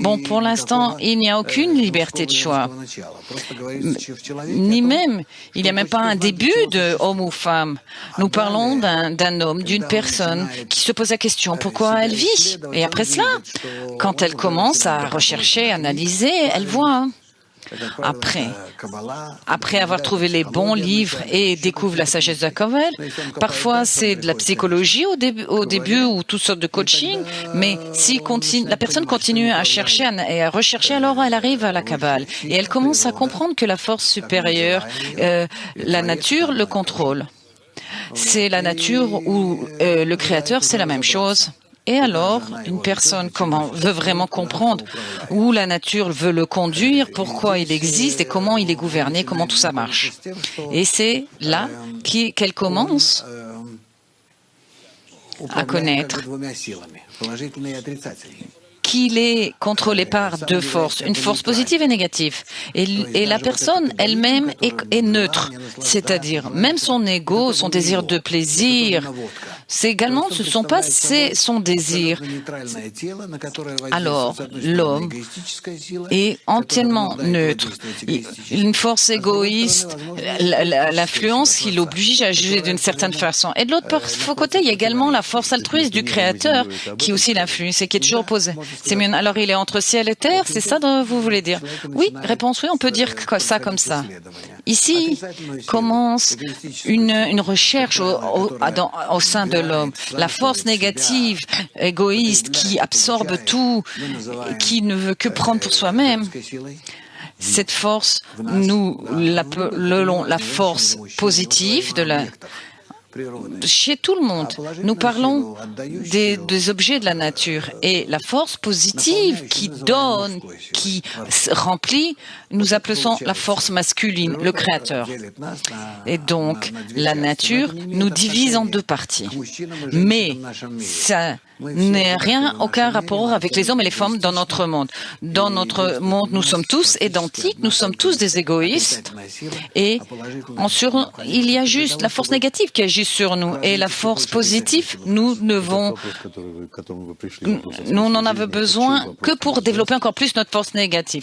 Bon, pour l'instant, il n'y a aucune liberté de choix. Ni même, il n'y a même pas un début de homme ou femme. Nous parlons d'un homme, d'une personne qui se pose la question pourquoi elle vit. Et après cela, quand elle commence à rechercher, analyser, elle voit. Après avoir trouvé les bons livres et découvre la sagesse de la Kabbalah, parfois c'est de la psychologie au début ou toutes sortes de coaching, mais si la personne continue à chercher et à rechercher, alors elle arrive à la Kabbalah et elle commence à comprendre que la force supérieure, la nature, le contrôle. C'est la nature ou le Créateur, c'est la même chose. Et alors, une personne veut vraiment comprendre où la nature veut le conduire, pourquoi il existe et comment il est gouverné, comment tout ça marche. Et c'est là qu'elle commence à connaître qu'il est contrôlé par deux forces, une force positive et négative. Et la personne elle-même est neutre, c'est-à-dire même son ego, son désir de plaisir, ce ne sont pas son désir. Alors, l'homme est entièrement neutre. Une force égoïste, l'influence qui l'oblige à juger d'une certaine façon. Et de l'autre côté, il y a également la force altruiste du Créateur qui aussi l'influence et qui est toujours opposée. Alors, il est entre ciel et terre, c'est ça que vous voulez dire? Oui, réponse oui, on peut dire ça comme ça. Ici commence une recherche au sein de l'homme. La force négative, égoïste, qui absorbe tout, qui ne veut que prendre pour soi-même. Cette force, nous l'appelons la force positive chez tout le monde. Nous parlons des objets de la nature et la force positive qui donne, qui remplit, nous appelons la force masculine, le Créateur. Et donc, la nature nous divise en deux parties. Mais ça n'a aucun rapport avec les hommes et les femmes dans notre monde. Dans notre monde, nous sommes tous identiques, nous sommes tous des égoïstes et il y a juste la force négative qui agit sur nous et la force positive, nous n'en avons besoin que pour développer encore plus notre force négative.